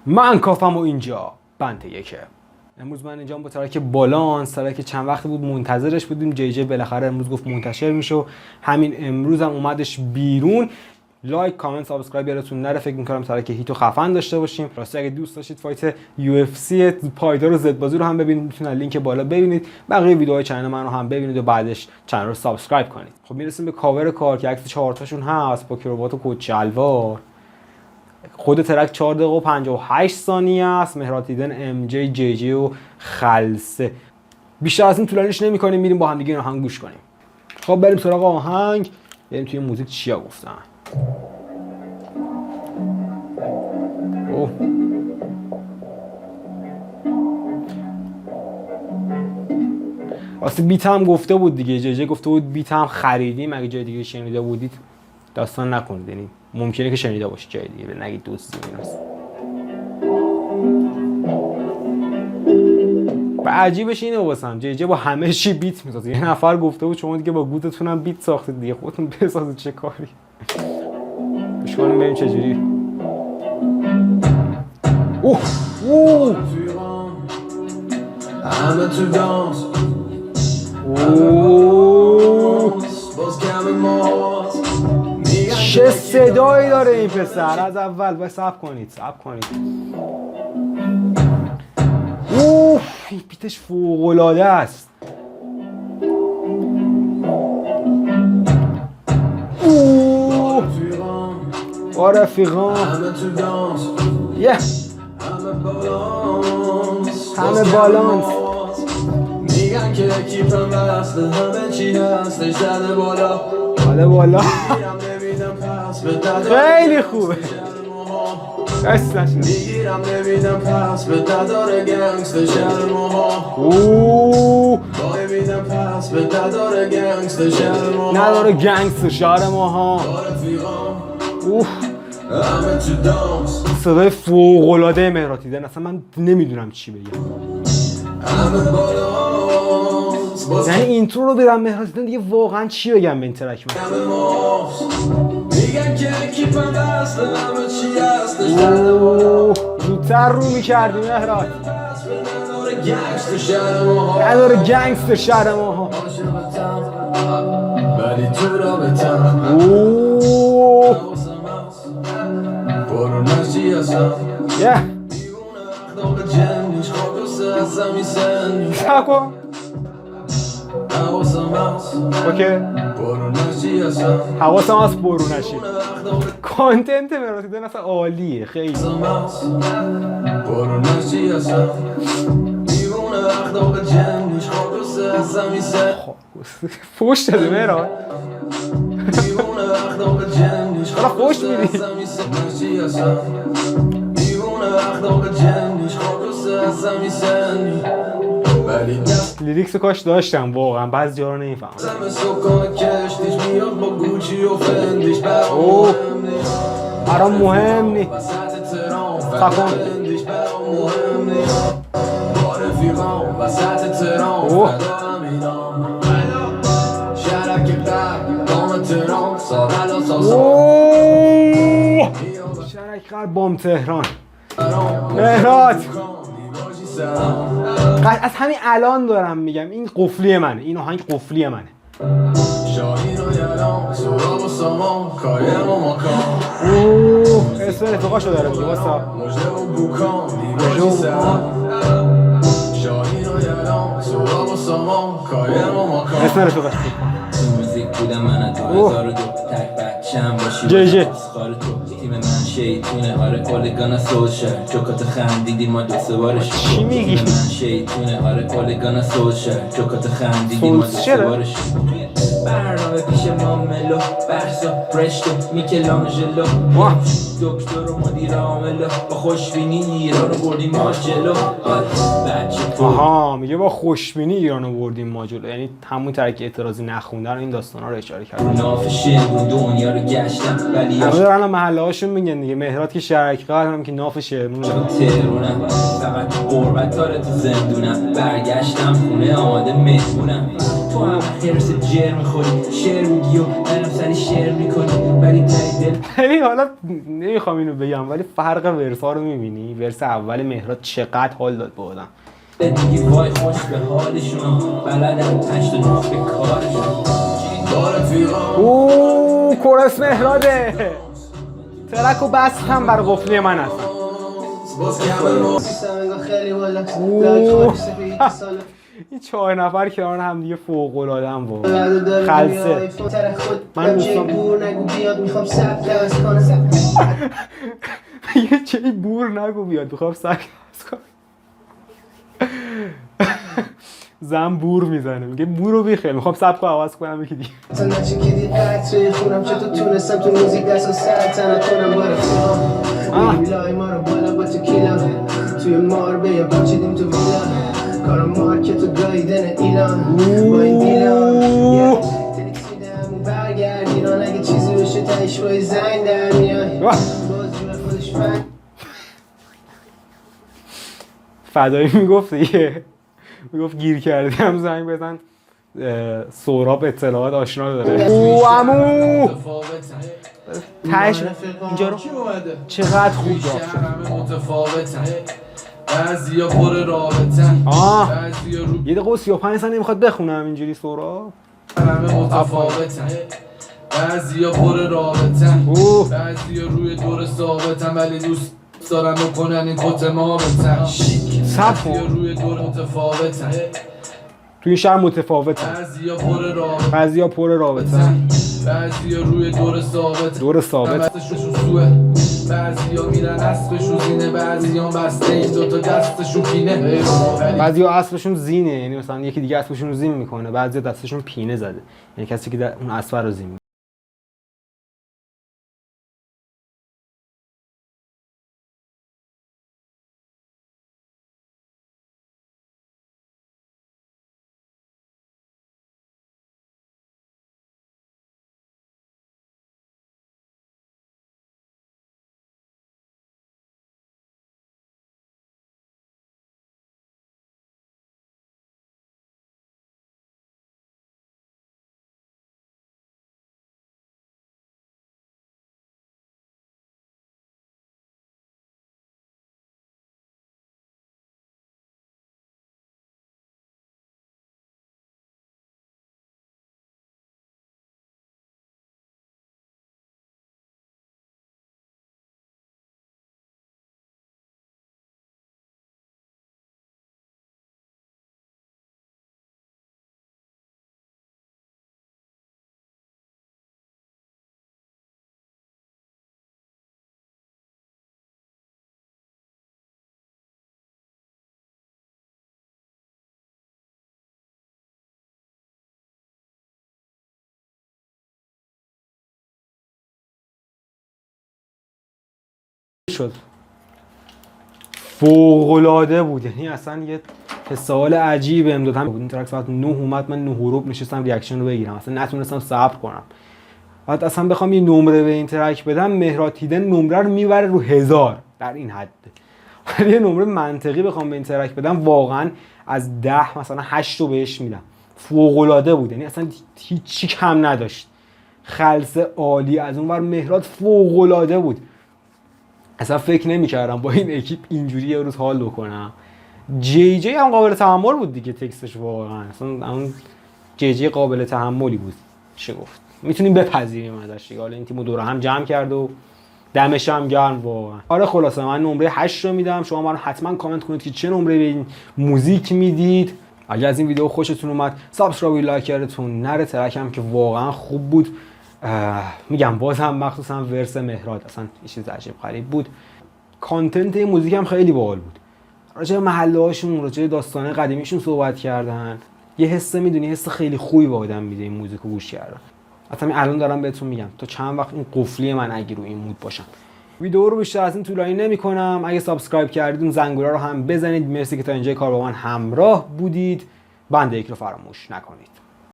من کافم و اینجا بند یکه. امروز من اینجا با ترک بالانس، ترک چند وقت بود منتظرش بودیم، جی بالاخره امروز گفت منتشر میشه و همین امروز هم اومدش بیرون. لایک، کامنت، سابسکرایب یادتون نره. فکر می‌کنم ترک هیتو خفن داشته باشیم. راستی اگه دوست داشتید فایت UFC پایدار و زد بازی رو هم ببینید، میتونید لینک بالا ببینید. بقیه ویدیوهای کانال من رو هم ببینید و بعدش کانال رو سابسکرایب کنید. خب میرسیم به کاور کار که عکس 4 تاشون هست با کروات و کت شلوار. خود ترک 4 دقیقه و 58 ثانیه است. مهراد دیدن ام جی و خلسه. بیشتر از این طولانیش نمی‌کنیم، میریم با هم دیگه آهنگ گوش کنیم. خب بریم سراغ آهنگ. بریم توی موزیک چیا گفتن. اوه. واسه بیت هم گفته بود دیگه، جی گفته بود بیت هم خریدیم. اگه جای دیگه شنیده بودید داستان نکنید، یعنی ممکنه که شنیده باشید جای دیگه، نگید دوستی ایناست. و عجیبش اینه واسم جی با همه چی بیت میسازه. یه نفر گفته بود شما دیگه با گوتتون هم بیت ساختید دیگه، خودتون بسازید چه کاری. گوش کنیم ببینیم چه جوری. اوه اوه چه صدایی داره این پسر. از اول باید صبر کنید. اوه این بیتش فوق‌العاده است. اوه با رفیقان یه همه بالانس میگن که کیفم بسته همه چی هستش زده بالا خیلی خوبه. میگیرم نمیدم پس به دادار گنگستر شهر ماها. اوه نمیدم پس به دادار گنگستر شهر ماها. نداره گنگستر شهر ماها. اوه صدای فوق‌العاده مهراد دیدن. اصلا من نمیدونم چی بگم. یعنی اینترو رو برم مهراد دیدن دیگه واقعا چی بگم به این ترک من. زودتر رو میکردی مهراد. نداره گنگستر شهر ماها. یه ساکو اوکی حواسم هست برو نشی. کانتنت مهراد دیدن اصلا عالیه خیلی. فوش داده مهراد. حالا فوش میدی. لیریکس کاش داشتم واقعا، بعضی ها رو نمیفهمم. اوه برام مهم نی. سکن اوه شرک غرب بام تهران. مهراد از همین الان دارم میگم این قفلی منه، این آهنگ قفلی منه. اوه اسم رفقاشو داره میگه واسا اسم رفقاش موزیک بودم من تو 2002 تک بچه‌م باشی جی تیم من شیطونه. آره اولیگانا سوشل چوکات خندیدی ما دو سه بارش. چی میگی؟ من شیطونه. آره اولیگانا سوشل چوکات خندیدی ما دو سه بارش. برنامه پیش ما ملو برسا برشتو میکلانجلو دکتر و مدیر عاملو با خوشبینی ایرانو بردیم ما جلو. آها میگه با خوشبینی ایرانو بردیم ما جلو، یعنی همون ترک اعتراضی نخوندن این داستانا رو اشاره کرد. نافشه دنیا رو گشتم ولی همه دارن محله هاشون میگن دیگه. مهراد که شرک قهر هم که نافشه تهرونم فقط قربت داره تو زندونم. برگشتم خونه آماده مهمونم. تو هم هرس جر میخوری شعر میگی و منم سری شعر میکنی ولی ته دل حالا نمیخوام اینو بگم ولی فرق ورسا رو میبینی. ورس اول مهراد چقدر حال داد به آدم. میگی وای خوش به حالشون بلدم 8 تا 9 به کارشون اوه کورس مهراده. ترکو بستم بر قفلی من هستم. این 4 نفر کنار هم دیگه فوق العاده ام واقعا. خلصه من دوستان یه چی بور نگو بیاد میخوام سگ کنم. زن بور میزنه میگه بورو بیخیل میخوام سبکو عوض کنم یکی دیگه. خونم چطور تونستم تو موزیک دست و سرطنه کنم بارم لای ما رو بالا با تو کیلم توی مار بیا بچیدیم تو ویلا کارم مارکت و گایدن ایلان با این دیلان تنیکس میدم و برگرد ایران اگه چیزی بشه تایش بای زنگ در میای باز جور خودش فدایی میگفت دیگه میگفت گیر کردی هم زنگ بزن سهراب اطلاعات آشنا داره. او عمو تاش اینجا رو چقدر خوب داشت. بعضیا پر رابطن یه دقیقه 35 ثانیه میخواد بخونم اینجوری سهراب. همه متفاوتن بعضیا پر رابطن بعضیا روی دور ثابتن ولی دوست دارن بکنن این کت ما بتن بعضیا روی دور متفاوتن توی شهر متفاوتن بعضیا پر رابطن بعضیا روی دور ثابت بعضیا میرن اسبشون زینه بعضیا بسته این دوتا دستشون پینه بعضیا اسبشون زینه یعنی مثلا یکی دیگه اسبشون رو زین میکنه بعضیا دستشون پینه زده یعنی کسی که اون اسب رو زین میکنه. شد فوق‌العاده بود یعنی اصلا یه حسال عجیب بهم داد. این ترک ساعت 9 اومد من 9 و ربع نشستم ریاکشن رو بگیرم اصلا نتونستم صبر کنم. بعد اصلا بخوام یه نمره به این ترک بدم مهراد هیدن نمره رو میبره رو 1000 در این حد. ولی یه نمره منطقی بخوام به این ترک بدم واقعا از 10 مثلا 8 رو بهش میدم. فوق‌العاده بود یعنی اصلا هیچی کم نداشت. خلصه عالی از اون ور مهراد فوق‌العاده بود. اصلا فکر نمی‌کردم با این اکیپ اینجوری یه روز حال بکنم. جی جی هم قابل تحمل بود دیگه تکستش واقعا اصلا اون جی جی قابل تحملی بود. چه گفت میتونیم بپذیریم ازش دیگه. حالا این تیمو دور هم جمع کرد و دمش هم گرم واقعا. آره خلاصه من نمره 8 رو میدم. شما من حتما کامنت کنید که چه نمره به این موزیک میدید. اگه از این ویدیو خوشتون اومد سابسکرایب و لایکتون نره. ترکم که واقعا خوب بود. میگم بازم مخصوصا ورس مهراد اصلا یه چیز عجیب غریب بود. کانتنت این موزیک هم خیلی باحال بود. راجع به محله هاشون راجع به داستان قدیمیشون صحبت کردن. یه حس میدونی حس خیلی خوبی به آدم میده این موزیکو گوش کردن. اصلا الان دارم بهتون میگم تا چند وقت این قفلی من اگه رو این مود باشم. ویدیو رو بیشتر از این طولانی نمی‌کنم. اگه سابسکرایب کردید اون زنگوله رو هم بزنید. مرسی که تا اینجای کار با من همراه بودید. بند یک رو فراموش نکنید.